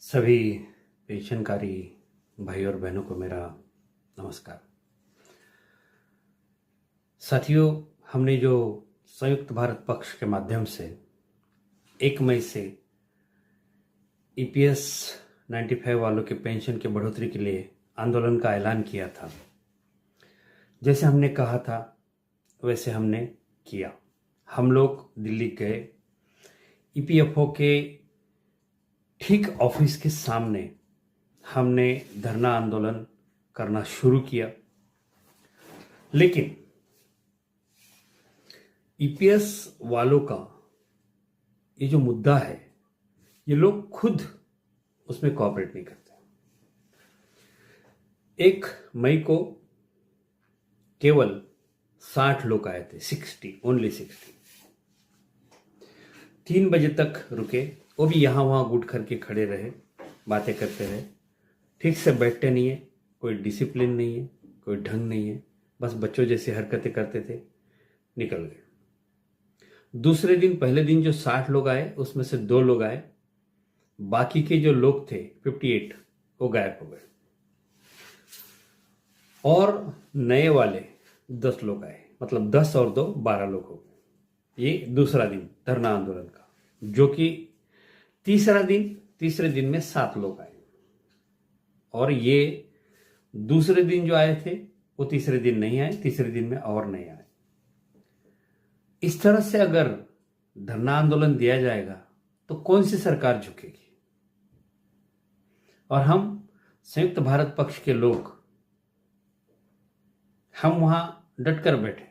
सभी पेंशनकारी भाई और बहनों को मेरा नमस्कार। साथियों, हमने जो संयुक्त भारत पक्ष के माध्यम से 1 मई से ईपीएस 95 वालों के पेंशन के बढ़ोतरी के लिए आंदोलन का ऐलान किया था, जैसे हमने कहा था वैसे हमने किया। हम लोग दिल्ली गए, ईपीएफओ के ठीक ऑफिस के सामने हमने धरना आंदोलन करना शुरू किया। लेकिन ईपीएस वालों का ये जो मुद्दा है, ये लोग खुद उसमें कोऑपरेट नहीं करते। 1 मई को केवल 60 लोग आए थे, 60, ओनली 60। 3 बजे तक रुके, वो भी यहाँ वहाँ गुट करके खड़े रहे, बातें करते रहे, ठीक से बैठते नहीं है, कोई डिसिप्लिन नहीं है, कोई ढंग नहीं है, बस बच्चों जैसी हरकतें करते थे, निकल गए। दूसरे दिन, पहले दिन जो 60 लोग आए उसमें से 2 लोग आए, बाकी के जो लोग थे 58 वो गायब हो गए और नए वाले 10 लोग आए, मतलब 10 और 2 12 लोग हो गए। ये दूसरा दिन धरना आंदोलन का, जो कि तीसरे दिन में 7 लोग आए और ये दूसरे दिन जो आए थे वो तीसरे दिन नहीं आए, तीसरे दिन में और नहीं आए। इस तरह से अगर धरना आंदोलन दिया जाएगा तो कौन सी सरकार झुकेगी? और हम संयुक्त भारत पक्ष के लोग, हम वहां डटकर बैठे,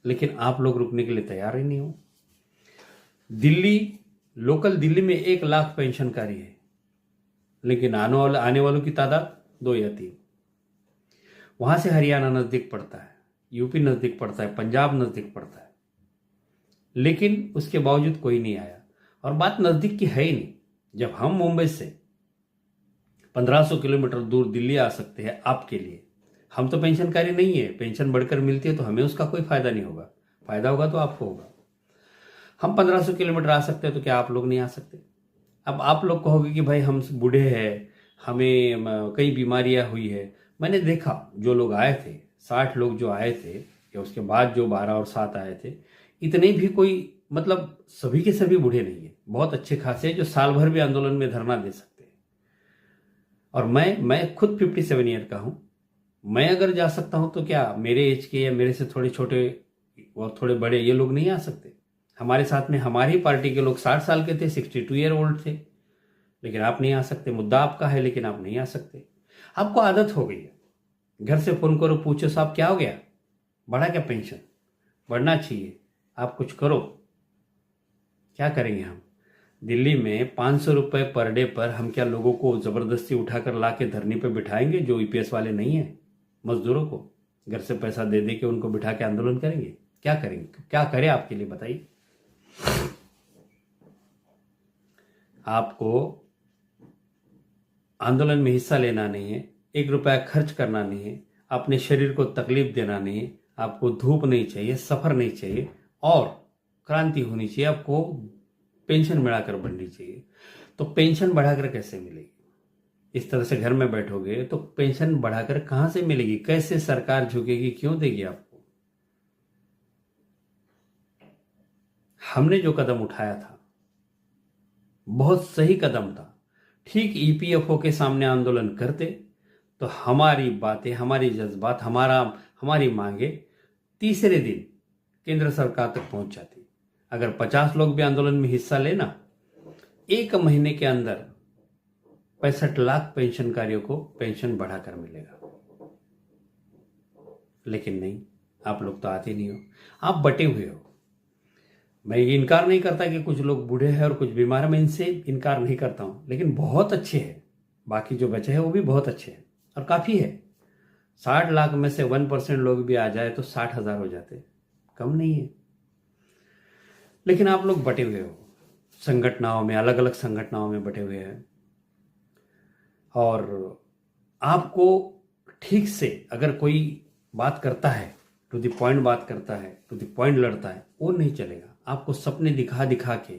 लेकिन आप लोग रुकने के लिए तैयार ही नहीं हो। लोकल दिल्ली में 1 लाख पेंशनकारी है, लेकिन आने वालों की तादाद 2 या 3। वहां से हरियाणा नजदीक पड़ता है, यूपी नजदीक पड़ता है, पंजाब नजदीक पड़ता है, लेकिन उसके बावजूद कोई नहीं आया। और बात नजदीक की है ही नहीं। जब हम मुंबई से 1500 किलोमीटर दूर दिल्ली आ सकते हैं आपके लिए, हम तो पेंशनकारी नहीं है, पेंशन बढ़कर मिलती है तो हमें उसका कोई फायदा नहीं होगा, फायदा होगा तो आपको होगा। हम 1500 किलोमीटर आ सकते हैं तो क्या आप लोग नहीं आ सकते? अब आप लोग कहोगे कि भाई हम बूढ़े हैं, हमें कई बीमारियां हुई है। मैंने देखा जो लोग आए थे, 60 लोग जो आए थे, या उसके बाद जो 12 और 7 आए थे, इतने भी कोई, मतलब सभी के सभी बूढ़े नहीं है, बहुत अच्छे खासे जो साल भर भी आंदोलन में धरना दे सकते हैं। और मैं खुद 57 ईयर का हूं। मैं अगर जा सकता हूं तो क्या मेरे एज के या मेरे से थोड़े छोटे और थोड़े बड़े ये लोग नहीं आ सकते? हमारे साथ में हमारी पार्टी के लोग 60 साल के थे, 62 ईयर ओल्ड थे, लेकिन आप नहीं आ सकते। मुद्दा आपका है लेकिन आप नहीं आ सकते। आपको आदत हो गई है, घर से फोन करो, पूछो साहब क्या हो गया, बढ़ा क्या पेंशन? बढ़ना चाहिए, आप कुछ करो। क्या करेंगे हम? दिल्ली में 500 रुपए पर डे पर हम क्या लोगों को जबरदस्ती उठाकर ला के धरने पे बिठाएंगे जो ईपीएस वाले नहीं है? मजदूरों को घर से पैसा दे दे के उनको बिठा के आंदोलन करेंगे? क्या करेंगे? क्या करें आपके लिए बताइए? आपको आंदोलन में हिस्सा लेना नहीं है, 1 रुपया खर्च करना नहीं है, अपने शरीर को तकलीफ देना नहीं है, आपको धूप नहीं चाहिए, सफर नहीं चाहिए, और क्रांति होनी चाहिए, आपको पेंशन बढ़ाकर बढ़नी चाहिए। तो पेंशन बढ़ाकर कैसे मिलेगी? इस तरह से घर में बैठोगे तो पेंशन बढ़ाकर कहां से मिलेगी? कैसे सरकार झुकेगी? क्यों देगी आपको? हमने जो कदम उठाया था बहुत सही कदम था। ठीक ईपीएफओ के सामने आंदोलन करते तो हमारी बातें, हमारी जज्बात, हमारी मांगे तीसरे दिन केंद्र सरकार तक पहुंच जाती। अगर 50 लोग भी आंदोलन में हिस्सा लेना, 1 महीने के अंदर 65 लाख पेंशनकारियों को पेंशन बढ़ाकर मिलेगा। लेकिन नहीं, आप लोग तो आते नहीं हो, आप बटे हुए हो। मैं ये इनकार नहीं करता कि कुछ लोग बूढ़े हैं और कुछ बीमार हैं, मैं इनसे इनकार नहीं करता हूं, लेकिन बहुत अच्छे हैं। बाकी जो बचे हैं वो भी बहुत अच्छे हैं और काफी है। 60 लाख में से 1% लोग भी आ जाए तो 60,000 हो जाते, कम नहीं है। लेकिन आप लोग बटे हुए हो, संगठनों में, अलग अलग संगठनों में बटे हुए हैं, और आपको ठीक से अगर कोई बात करता है, टू द पॉइंट बात करता है, टू द पॉइंट लड़ता है, वो नहीं चलेगा। आपको सपने दिखा दिखा के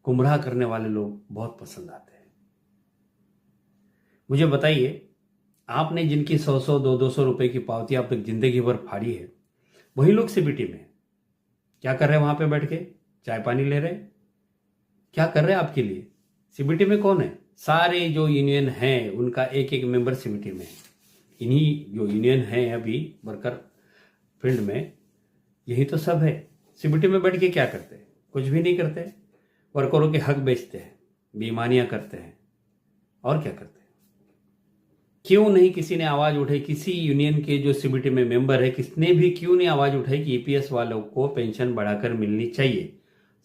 गुमराह करने वाले लोग बहुत पसंद आते हैं। मुझे बताइए, आपने जिनकी 100-100 200 रुपए की पावती आप तक जिंदगी भर फाड़ी है, वही लोग सीबीटी में क्या कर रहे हैं? वहां पे बैठ के चाय पानी ले रहे हैं? क्या कर रहे हैं आपके लिए? सीबीटी में कौन है? सारे जो यूनियन हैं उनका एक एक मेंबर सीबीटी में है। इन्हीं जो यूनियन है अभी वर्कर फील्ड में, यही तो सब है। सीबीटी में बैठ के क्या करते हैं? कुछ भी नहीं करते। वर्करों के हक बेचते हैं, बेईमानियां करते हैं, और क्या करते हैं? क्यों नहीं किसी ने आवाज उठाई? किसी यूनियन के जो सीबीटी में मेंबर है, किसने भी क्यों नहीं आवाज उठाई कि ईपीएस वालों को पेंशन बढ़ाकर मिलनी चाहिए?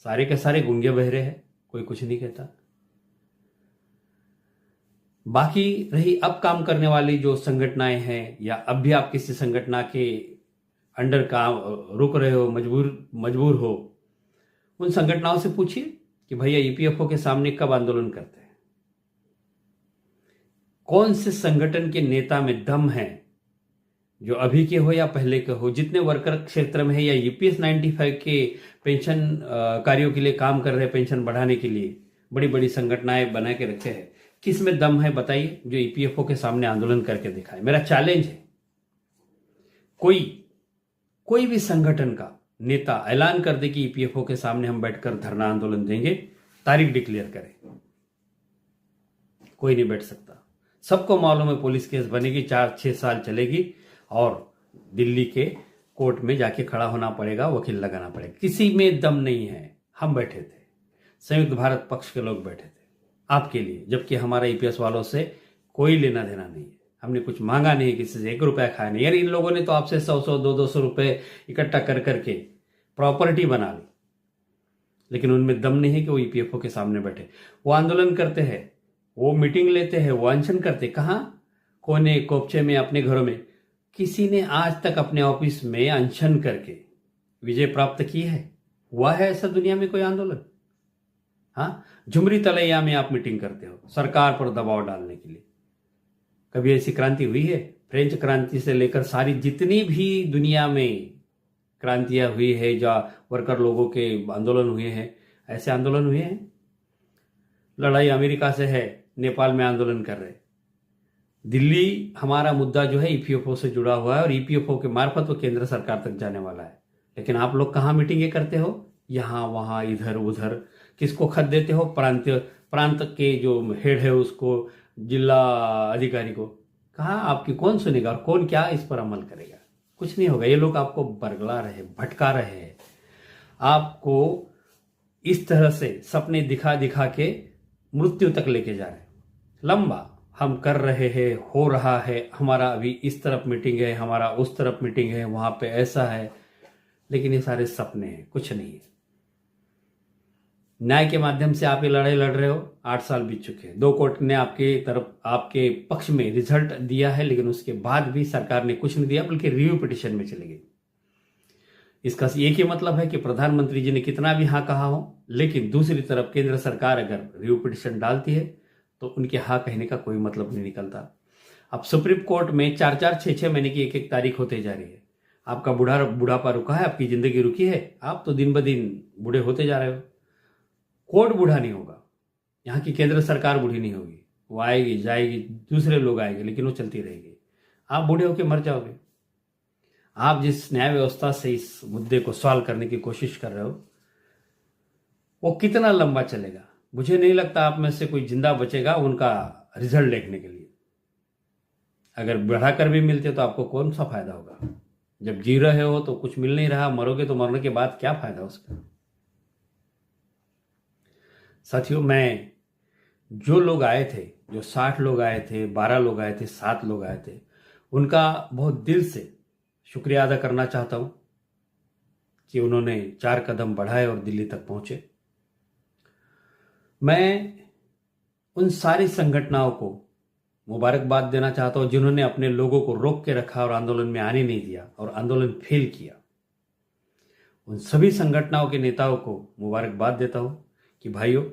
सारे के सारे गूंगे बहरे हैं, कोई कुछ नहीं कहता। बाकी रही अब काम करने वाली जो संगठनाएं हैं, या अब भी आप किसी संगठना के अंडर काम रुक रहे हो, मजबूर हो, उन संगठनाओं से पूछिए कि भैया ईपीएफओ के सामने कब आंदोलन करते हैं? कौन से संगठन के नेता में दम है, जो अभी के हो या पहले के हो, जितने वर्कर क्षेत्र में है या यूपीएस 95 के पेंशन कार्यों के लिए काम कर रहे हैं, पेंशन बढ़ाने के लिए बड़ी बड़ी संगठनाएं बना के रखे हैं, किस में दम है बताइए, जो ईपीएफओ के सामने आंदोलन करके दिखाए। मेरा चैलेंज है, कोई भी संगठन का नेता ऐलान कर दे कि ईपीएफओ के सामने हम बैठकर धरना आंदोलन देंगे, तारीख डिक्लेयर करें। कोई नहीं बैठ सकता। सबको मालूम है पुलिस केस बनेगी, 4-6 साल चलेगी और दिल्ली के कोर्ट में जाके खड़ा होना पड़ेगा, वकील लगाना पड़ेगा। किसी में दम नहीं है। हम बैठे थे, संयुक्त भारत पक्ष के लोग बैठे थे आपके लिए, जबकि हमारा ईपीएस वालों से कोई लेना देना नहीं है। हमने कुछ मांगा नहीं किसी से, 1 रुपया खाया नहीं। यार इन लोगों ने तो आपसे 100-100 200 रुपए इकट्ठा कर करके प्रॉपर्टी बना ली, लेकिन उनमें दम नहीं है कि वो ईपीएफओ के सामने बैठे। वो आंदोलन करते हैं, वो मीटिंग लेते हैं, वो अनशन करते। कहाँ? कोने कोपचे में, अपने घरों में। किसी ने आज तक अपने ऑफिस में अनशन करके विजय प्राप्त की है? हुआ है ऐसा दुनिया में कोई आंदोलन? हाँ, झुमरी तलैया में आप मीटिंग करते हो सरकार पर दबाव डालने के लिए। कभी ऐसी क्रांति हुई है? फ्रेंच क्रांति से लेकर सारी जितनी भी दुनिया में क्रांतियां हुई है, जहाँ वर्कर लोगों के आंदोलन हुए हैं, ऐसे आंदोलन हुए हैं? लड़ाई अमेरिका से है, नेपाल में आंदोलन कर रहे। दिल्ली हमारा मुद्दा जो है ईपीएफओ से जुड़ा हुआ है और ईपीएफओ के मार्फत वो केंद्र सरकार तक जाने वाला है। लेकिन आप लोग कहाँ मीटिंगें करते हो? यहाँ वहाँ, इधर उधर। किसको खत देते हो? प्रांत के जो हेड है उसको, जिला अधिकारी को। कहाँ? आपकी कौन सुनेगा और कौन क्या इस पर अमल करेगा? कुछ नहीं होगा। ये लोग आपको बरगला रहे, भटका रहे हैं, आपको इस तरह से सपने दिखा दिखा के मृत्यु तक लेके जा रहे हैं। लंबा हम कर रहे हैं, हो रहा है, हमारा अभी इस तरफ मीटिंग है, हमारा उस तरफ मीटिंग है, वहां पे ऐसा है, लेकिन ये सारे सपने हैं, कुछ नहीं है। न्याय के माध्यम से आप ये लड़ाई लड़ रहे हो, 8 साल बीत चुके हैं। 2 कोर्ट ने आपके पक्ष में रिजल्ट दिया है, लेकिन उसके बाद भी सरकार ने कुछ नहीं दिया, बल्कि रिव्यू पिटिशन में चली गई। इसका एक ही मतलब है कि प्रधानमंत्री जी ने कितना भी हाँ कहा हो, लेकिन दूसरी तरफ केंद्र सरकार अगर रिव्यू पिटिशन डालती है तो उनके हाँ कहने का कोई मतलब नहीं निकलता। अब सुप्रीम कोर्ट में 4-4, 6-6 महीने की एक तारीख होते जा रही है। आपका बुढ़ापा रुका है, आपकी जिंदगी रुकी है, आप तो दिन ब दिन बूढ़े होते जा रहे हो। कोर्ट बूढ़ा नहीं होगा, यहाँ की केंद्र सरकार बूढ़ी नहीं होगी। वो आएगी जाएगी, दूसरे लोग आएंगे, लेकिन वो चलती रहेगी। आप बूढ़े होकर मर जाओगे। आप जिस न्याय व्यवस्था से इस मुद्दे को सॉल्व करने की कोशिश कर रहे हो, वो कितना लंबा चलेगा? मुझे नहीं लगता आप में से कोई जिंदा बचेगा उनका रिजल्ट देखने के लिए। अगर बढ़ाकर भी मिलते तो आपको कौन सा फायदा होगा? जब जी रहे हो तो कुछ मिल नहीं रहा, मरोगे तो मरने के बाद क्या फायदा उसका? साथियों, मैं जो लोग आए थे, जो 60 लोग आए थे, 12 लोग आए थे, 7 लोग आए थे, उनका बहुत दिल से शुक्रिया अदा करना चाहता हूं कि उन्होंने 4 कदम बढ़ाए और दिल्ली तक पहुंचे। मैं उन सारी संगठनाओं को मुबारकबाद देना चाहता हूं जिन्होंने अपने लोगों को रोक के रखा और आंदोलन में आने नहीं दिया और आंदोलन फेल किया। उन सभी संगठनाओं के नेताओं को मुबारकबाद देता हूं कि भाइयों,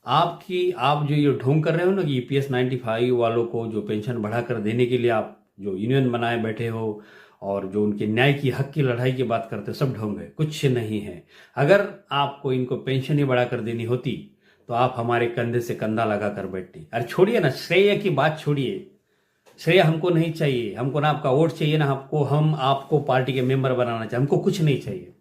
आप जो ये ढोंग कर रहे हो ना कि ईपीएस 95 वालों को जो पेंशन बढ़ाकर देने के लिए आप जो यूनियन बनाए बैठे हो और जो उनके न्याय की हक की लड़ाई की बात करते हो, सब ढोंग है, कुछ नहीं है। अगर आपको इनको पेंशन ही बढ़ाकर देनी होती तो आप हमारे कंधे से कंधा लगा कर बैठती। अरे छोड़िए ना, श्रेय की बात छोड़िए, श्रेय हमको नहीं चाहिए, हमको ना आपका वोट चाहिए, ना आपको हम आपको पार्टी के मेंबर बनाना चाहिए, हमको कुछ नहीं चाहिए।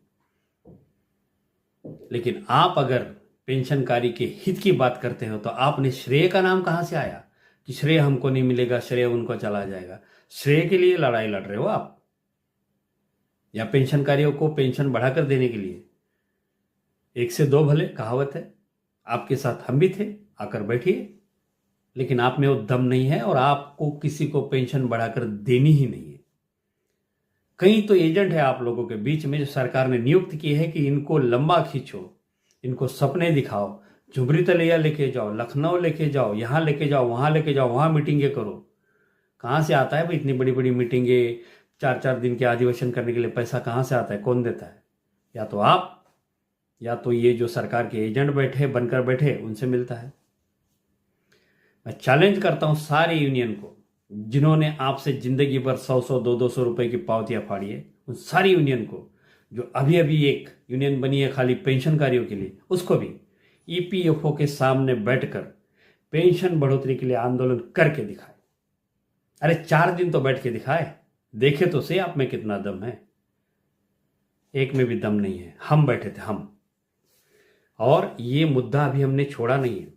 लेकिन आप अगर पेंशनकारी के हित की बात करते हो तो आपने श्रेय का नाम कहां से आया कि श्रेय हमको नहीं मिलेगा, श्रेय उनको चला जाएगा? श्रेय के लिए लड़ाई लड़ रहे हो आप, या पेंशनकारियों को पेंशन बढ़ाकर देने के लिए? 1 से 2 भले, कहावत है। आपके साथ हम भी थे, आकर बैठिए। लेकिन आप में वो दम नहीं है और आपको किसी को पेंशन बढ़ाकर देनी ही नहीं है। कई तो एजेंट है आप लोगों के बीच में जो सरकार ने नियुक्त किए हैं कि इनको लंबा खींचो, इनको सपने दिखाओ, झुमरी तलैया लेके जाओ, लखनऊ लेके जाओ, यहां लेके जाओ, वहां लेके जाओ, वहां मीटिंगें करो। कहां से आता है भाई इतनी बड़ी बड़ी मीटिंगें, 4-4 दिन के अधिवेशन करने के लिए पैसा कहां से आता है? कौन देता है? या तो आप, या तो ये जो सरकार के एजेंट बैठे बनकर बैठे उनसे मिलता है। मैं चैलेंज करता हूं सारे यूनियन को जिन्होंने आपसे जिंदगी भर 100-100, 200-200 रुपए की पावतियां फाड़ी है, उन सारी यूनियन को जो अभी अभी एक यूनियन बनी है खाली पेंशनकारियों के लिए, उसको भी ईपीएफओ के सामने बैठकर पेंशन बढ़ोतरी के लिए आंदोलन करके दिखाए। अरे 4 दिन तो बैठ के दिखाए, देखे तो सही आप में कितना दम है। एक में भी दम नहीं है। हम बैठे थे, हम, और ये मुद्दा अभी हमने छोड़ा नहीं है।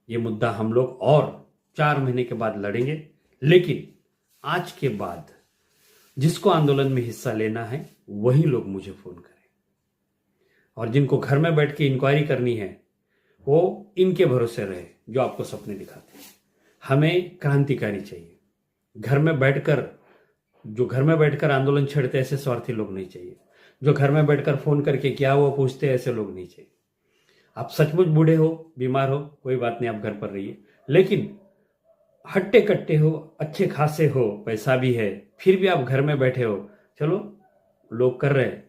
ये मुद्दा हम लोग और 4 महीने के बाद लड़ेंगे। लेकिन आज के बाद जिसको आंदोलन में हिस्सा लेना है वही लोग मुझे फोन करें, और जिनको घर में बैठ के इंक्वायरी करनी है वो इनके भरोसे रहे जो आपको सपने दिखाते हैं। हमें क्रांतिकारी चाहिए। घर में बैठकर आंदोलन छेड़ते ऐसे स्वार्थी लोग नहीं चाहिए। जो घर में बैठकर फोन करके क्या हुआ पूछते ऐसे लोग नहीं चाहिए। आप सचमुच बूढ़े हो, बीमार हो, कोई बात नहीं, आप घर पर रहिए। लेकिन हट्टे कट्टे हो, अच्छे खासे हो, पैसा भी है, फिर भी आप घर में बैठे हो, चलो लोग कर रहे हैं।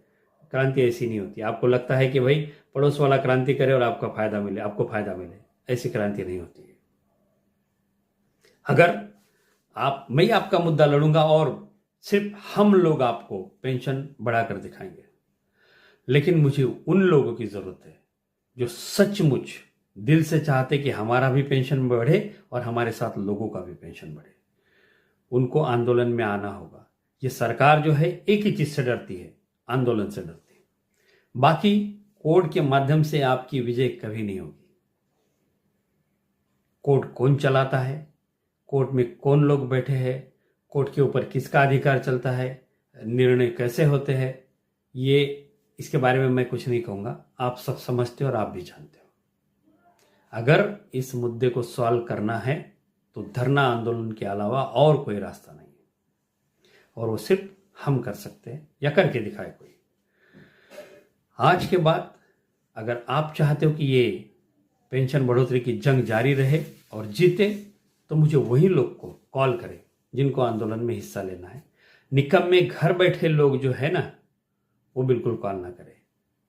क्रांति ऐसी नहीं होती। आपको लगता है कि भाई पड़ोस वाला क्रांति करे और आपको फायदा मिले, ऐसी क्रांति नहीं होती है। अगर मैं आपका मुद्दा लड़ूंगा और सिर्फ हम लोग आपको पेंशन बढ़ाकर दिखाएंगे। लेकिन मुझे उन लोगों की जरूरत है जो सचमुच दिल से चाहते कि हमारा भी पेंशन बढ़े और हमारे साथ लोगों का भी पेंशन बढ़े। उनको आंदोलन में आना होगा। ये सरकार जो है एक ही चीज से डरती है, आंदोलन से डरती है। बाकी कोर्ट के माध्यम से आपकी विजय कभी नहीं होगी। कोर्ट कौन चलाता है, कोर्ट में कौन लोग बैठे हैं, कोर्ट के ऊपर किसका अधिकार चलता है, निर्णय कैसे होते हैं, ये इसके बारे में मैं कुछ नहीं कहूंगा। आप सब समझते हो और आप भी जानते हो। अगर इस मुद्दे को सॉल्व करना है तो धरना आंदोलन के अलावा और कोई रास्ता नहीं है, और वो सिर्फ हम कर सकते हैं या करके दिखाए कोई। आज के बाद अगर आप चाहते हो कि ये पेंशन बढ़ोतरी की जंग जारी रहे और जीते, तो मुझे वही लोग को कॉल करें जिनको आंदोलन में हिस्सा लेना है। निकम्मे घर बैठे लोग जो है ना, वो बिल्कुल कॉल ना करें।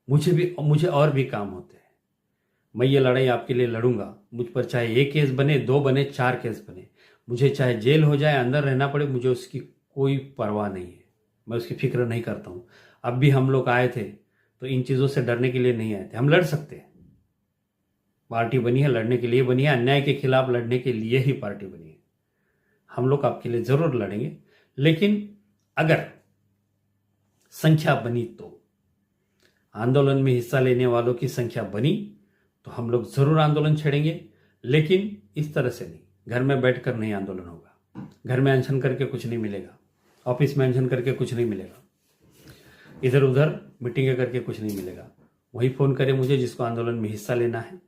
मुझे और भी काम होते हैं। मैं ये लड़ाई आपके लिए लड़ूंगा। मुझ पर चाहे 1 केस बने, 2 बने, 4 केस बने, मुझे चाहे जेल हो जाए, अंदर रहना पड़े, मुझे उसकी कोई परवाह नहीं है। मैं उसकी फिक्र नहीं करता हूं। अब भी हम लोग आए थे तो इन चीजों से डरने के लिए नहीं आए थे। हम लड़ सकते हैं। पार्टी बनी है लड़ने के लिए बनी है, अन्याय के खिलाफ लड़ने के लिए ही पार्टी बनी है। हम लोग आपके लिए जरूर लड़ेंगे। लेकिन अगर संख्या बनी तो, आंदोलन में हिस्सा लेने वालों की संख्या बनी तो हम लोग जरूर आंदोलन छेड़ेंगे। लेकिन इस तरह से नहीं, घर में बैठकर नहीं आंदोलन होगा। घर में अनशन करके कुछ नहीं मिलेगा, ऑफिस में अनशन करके कुछ नहीं मिलेगा, इधर उधर मीटिंगें करके कुछ नहीं मिलेगा। वही फोन करे मुझे जिसको आंदोलन में हिस्सा लेना है।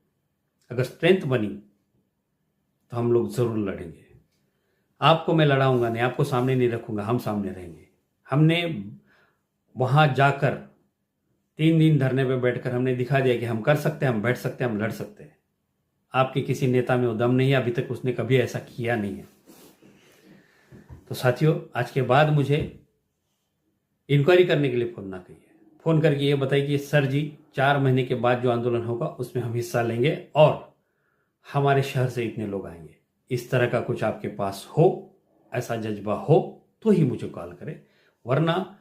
अगर स्ट्रेंथ बनी तो हम लोग जरूर लड़ेंगे। आपको मैं लड़ाऊंगा नहीं, आपको सामने नहीं रखूंगा, हम सामने रहेंगे। हमने वहां जाकर 3 दिन धरने पे बैठकर हमने दिखा दिया कि हम कर सकते हैं, हम बैठ सकते हैं, हम लड़ सकते हैं। आपके किसी नेता में वो दम नहीं है, अभी तक उसने कभी ऐसा किया नहीं है। तो साथियों, आज के बाद मुझे इंक्वायरी करने के लिए फोन ना करिए। फोन करके ये बताइए कि सर जी 4 महीने के बाद जो आंदोलन होगा उसमें हम हिस्सा लेंगे और हमारे शहर से इतने लोग आएंगे। इस तरह का कुछ आपके पास हो, ऐसा जज्बा हो तो ही मुझे कॉल करें, वरना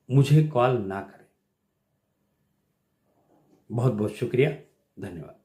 मुझे कॉल ना करें। बहुत बहुत शुक्रिया। धन्यवाद।